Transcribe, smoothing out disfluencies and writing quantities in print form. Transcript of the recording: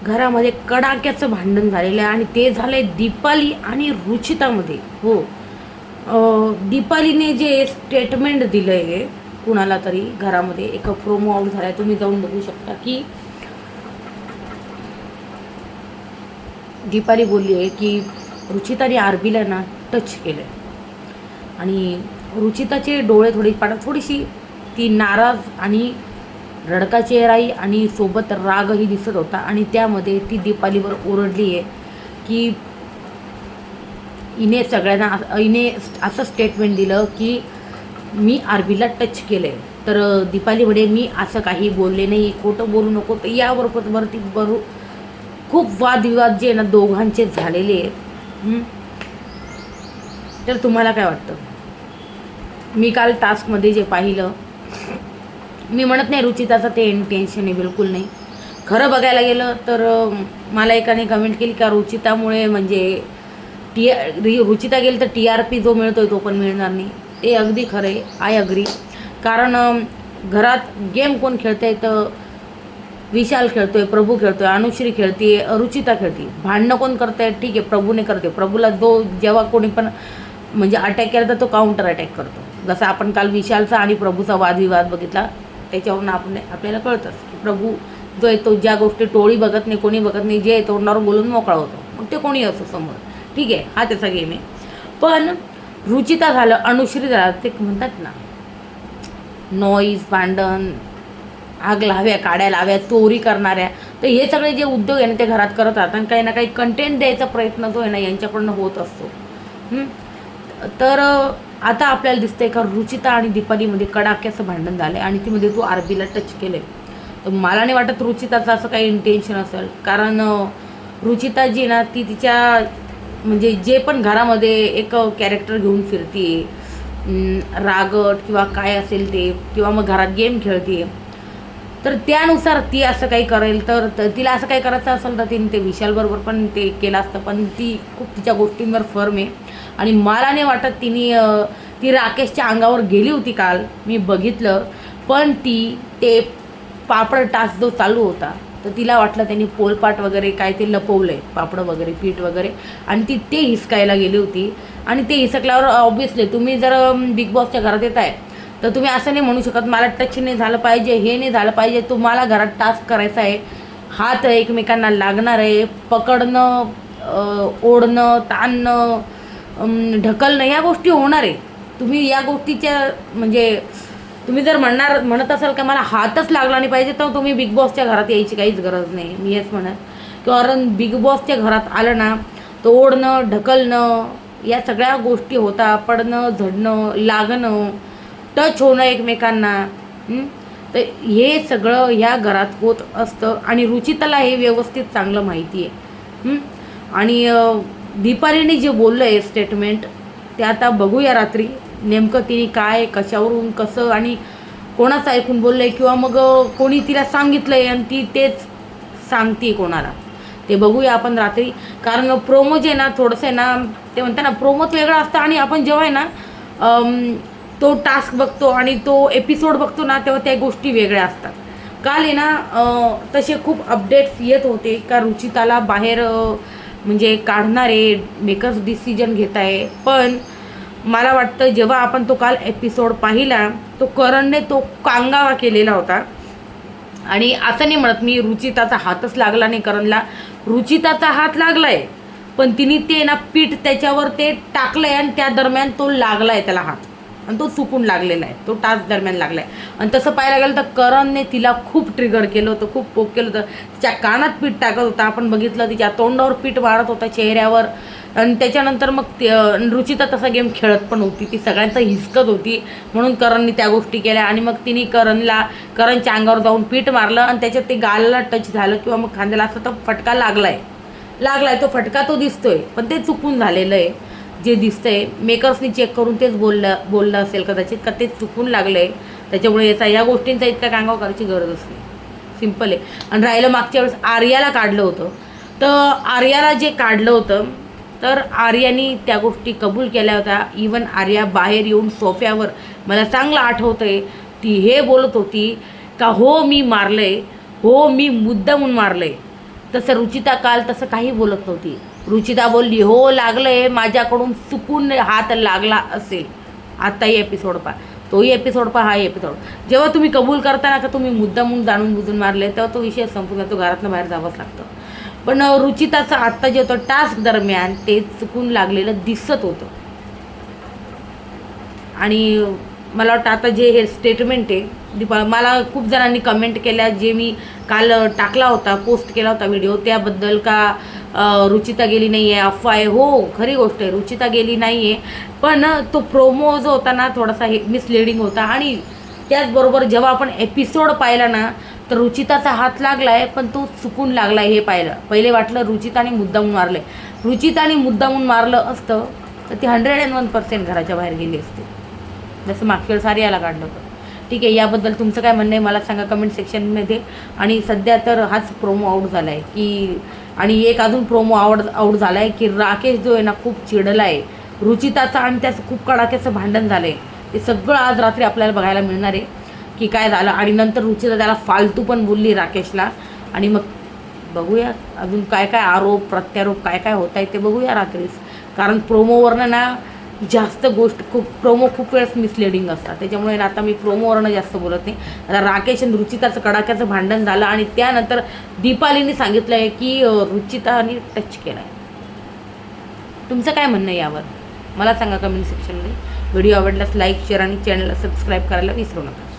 घरामध्ये कडाक्याचं भांडण झालेलं आहे आणि ते झालं आहे दीपाली आणि रुचितामध्ये. हो, दीपालीने जे स्टेटमेंट दिलं आहे कुणाला तरी घरामध्ये, एक प्रोमो आउट झाला आहे, तुम्ही जाऊन बघू शकता की दीपाली बोलली आहे की रुचिताने आरबीला ना टच केलं आहे आणि रुचिताचे डोळे थोडीशी ती नाराज आणि रडका चेहराही आणि सोबत रागही दिसत होता आणि त्यामध्ये ती दीपालीवर ओरडली आहे की हिने असं स्टेटमेंट दिलं की मी आरबीला टच केलं आहे. तर दीपाली म्हणे मी असं काही बोलले नाही, खोटं बोलू नको. तर यावरती खूप वादविवाद जे ना दोघांचे झालेले आहेत. तर तुम्हाला काय वाटतं? मी काल टास्कमध्ये जे पाहिलं, मी म्हणत नाही रुचिताचं ते इंटेन्शन आहे, बिलकुल नाही. खरं बघायला गेलं तर मला एकाने कमेंट केली का रुचितामुळे म्हणजे रुचिता गेली तर TRP जो मिळतोय तो पण मिळणार नाही. ते अगदी खरं आहे, आय अग्री. कारण घरात गेम कोण खेळतंय तर विशाल खेळतोय, प्रभू खेळतोय, अनुश्री खेळते, रुचिता खेळते. भांडणं कोण करतंय? ठीक आहे, प्रभूने करते. प्रभूला जेव्हा कोणी पण म्हणजे अटॅक केला तर तो काउंटर अटॅक करतो. जसं आपण काल विशालचा आणि प्रभूचा वादविवाद बघितला, त्याच्यावरून आपल्याला कळतंच की प्रभू जो आहे तो ज्या गोष्टी टोळी बघत नाही, कोणी बघत नाही, जे तोंडावर बोलून मोकळा होतो, मग ते कोणी असो समोर. ठीक आहे, हा त्याचा गेम आहे. पण रुचिता झालं, अनुश्री झालं, ते म्हणतात ना नॉईज, भांडण, आग लाव्या, काड्या लाव्या, चोरी करणाऱ्या, तर हे सगळे जे उद्योग आहे ना ते घरात करत राहतात आणि काही ना काही कंटेंट द्यायचा प्रयत्न जो आहे ना यांच्याकडनं होत असतो. तर आता आपल्याला दिसतंय का रुचिता आणि दीपालीमध्ये कडाक्याचं भांडण झालं आहे आणि तीमध्ये तू आरबीला टच केलं आहे. तर मला नाही वाटत रुचिताचं असं काही इंटेन्शन असेल, कारण रुचिता जी ना ती तिच्या म्हणजे जे पण घरामध्ये एक कॅरेक्टर घेऊन फिरते, रागट किंवा काय असेल ते, किंवा मग घरात गेम खेळते, तर त्यानुसार ती असं काही करेल. तर तिला असं काही करायचं असेल तर तिने ते विशालबरोबर पण ते केलं असतं. पण ती खूप तिच्या गोष्टींवर फर्म आहे आणि मला नाही वाटत ती राकेशच्या अंगावर गेली होती काल, मी बघितलं. पण ते पापड टास्क जो चालू होता तर तिला वाटलं त्यांनी पोलपाट वगैरे काय ते लपवलं आहे, पापडं वगैरे, पीठ वगैरे, आणि ते हिसकायला गेली होती. आणि ते हिसकल्यावर ऑब्विसली तुम्ही जर बिग बॉसच्या घरात येत आहे तर तुम्ही असं नाही म्हणू शकत मला टच नाही झालं पाहिजे, हे नाही झालं पाहिजे. तुम्हाला घरात टास्क करायचा आहे, हात एकमेकांना लागणार आहे, पकडणं, ओढणं, ताणणं, ढकलणं, या गोष्टी होणार आहे. तुम्ही या गोष्टीच्या म्हणजे तुम्ही जर म्हणत असाल का मला हातच लागला नाही पाहिजे, तर तुम्ही बिग बॉसच्या घरात यायची काहीच गरज नाही, मी हेच म्हणत. कारण बिग बॉसच्या घरात आलं ना तर ओढणं, ढकलणं, या सगळ्या गोष्टी होता, पडणं, झडणं, लागणं, टच होणं एकमेकांना, तर हे सगळं ह्या घरात होत असतं आणि रुचिताला हे व्यवस्थित चांगलं माहिती आहे. आणि दीपालीने जे बोललं आहे स्टेटमेंट, ते आता बघूया रात्री नेमकं तिने काय, कशावरून, कसं आणि कोणाचं ऐकून बोललं आहे, किंवा मग कोणी तिला सांगितलं आहे आणि ती तेच सांगते कोणाला, ते बघूया आपण रात्री. कारण प्रोमो जे ना थोडंसं आहे ना, ते म्हणतात ना प्रोमोच वेगळा असतं आणि आपण जेव्हा आहे ना तो टास्क बघतो आणि तो एपिसोड बघतो ना तेव्हा त्या गोष्टी वेगळ्या असतात. काल आहे ना तसे खूप अपडेट्स येत होते का रुचिताला बाहेर म्हणजे काढणारे, मेकर्स डिसिजन घेत आहे. पण मला वाटतं जेव्हा आपण तो काल एपिसोड पाहिला तो करणने तो कांगावा केलेला होता. आणि असं नाही म्हणत मी रुचिताचा हातच लागला नाही करणला, रुचिताचा हात लागलाय, पण तिने ते ना पीठ त्याच्यावर ते टाकलंय आणि त्या दरम्यान तो लागलाय त्याला हात, आणि तो चुकून लागलेला आहे, तो टास्क दरम्यान लागलाय. आणि तसं पाहायला गेलं तर करणने तिला खूप ट्रिगर केलं होतं, खूप पोक केलं होतं. तिच्या कानात पीठ टाकत होता, आपण बघितलं, तिच्या तोंडावर पीठ मारत होता, चेहऱ्यावर. आणि त्याच्यानंतर मग रुचिता तसा गेम खेळत पण होती, ती सगळ्यांचं हिसकत होती, म्हणून करणने त्या गोष्टी केल्या. आणि मग तिने करणच्या अंगावर जाऊन पीठ मारलं आणि त्याच्यात ते गालाला टच झालं किंवा मग खांद्याला असं तर फटका लागलाय, तो फटका तो दिसतोय, पण ते चुकून झालेलं आहे जे दिसतंय. मेकर्सनी चेक करून तेच बोललं असेल कदाचित का ते चुकून लागलं आहे, त्याच्यामुळे या गोष्टींचा इतका कांगाव करायची गरजच नाही, सिम्पल आहे. आणि राहिलं मागच्या वेळेस आर्याला काढलं होतं, तर आर्याला जे काढलं होतं तर आर्यानी त्या गोष्टी कबूल केल्या होत्या. इवन आर्या बाहेर येऊन सोफ्यावर, मला चांगलं आठवतं आहे, ती हे बोलत होती का हो मी मारलं आहे, हो मी मुद्दामून मारलं आहे, तसं रुचिता काल तसं काही बोलत नव्हती. रुचिता बोलली हो लागलंय, माझ्याकडून चुकून हात लागला असेल. आत्ताही एपिसोड पहा, तोही एपिसोड पहा, हा एपिसोड. जेव्हा तुम्ही कबूल करता का तुम्ही मुद्दामून जाणून बुजून मारले, तेव्हा तो विषय संपून जातो, घरातनं बाहेर जावंच लागतं. पण रुचिताचं आत्ता जे होतं टास्क दरम्यान ते चुकून लागलेलं दिसत होतं. आणि मला वाटतं आता जे हे स्टेटमेंट आहे, मला खूप जणांनी कमेंट केल्या, जे मी काल टाकला होता, पोस्ट केला होता व्हिडिओ, त्याबद्दल का रुचिता गेली नाही आहे, अफवा आहे. हो खरी गोष्ट आहे, रुचिता गेली नाही आहे. पण तो प्रोमो जो होता ना थोडासा हे मिसलिडिंग होता. आणि त्याचबरोबर जेव्हा आपण एपिसोड पाहिला ना तर रुचिताचा हात लागला आहे, पण तो चुकून लागला आहे हे पाहिलं. पहिले वाटलं रुचिताने मुद्दामून मारलं आहे. रुचिताने मुद्दामून मारलं असतं तर ती 101% घराच्या बाहेर गेली असते, जसं मागच्या वेळेस याला काढलं होतं. ठीक आहे, याबद्दल तुमचं काय म्हणणं आहे मला सांगा कमेंट सेक्शनमध्ये. आणि सध्या तर हाच प्रोमो आऊट झाला आहे की, आणि एक अजून प्रोमो आऊट झाला आहे की राकेश जो आहे ना खूप चिडला आहे रुचिताचा, आणि त्याचं खूप कडाक्याचं भांडण झालं आहे. ते सगळं आज रात्री आपल्याला बघायला मिळणार आहे की काय झालं. आणि नंतर रुचिता त्याला फालतू पण बोलली राकेशला. आणि मग बघूया अजून काय काय आरोप प्रत्यारोप काय काय होत आहे ते बघूया रात्रीच. कारण प्रोमोवरनं ना जास्त प्रोमो खूप वेळेस मिसलिडिंग असतात, त्याच्यामुळे आता मी प्रोमोवरनं जास्त बोलत नाही. आता राकेश आणि रुचिताचं कडाक्याचं भांडण झालं आणि त्यानंतर दीपालीने सांगितलं आहे की रुचिताने टच केला आहे. तुमचं काय म्हणणं आहे यावर मला सांगा कमेंट सेक्शनमध्ये. व्हिडिओ आवडल्यास लाईक शेअर आणि चॅनलला सबस्क्राईब करायला विसरू नका.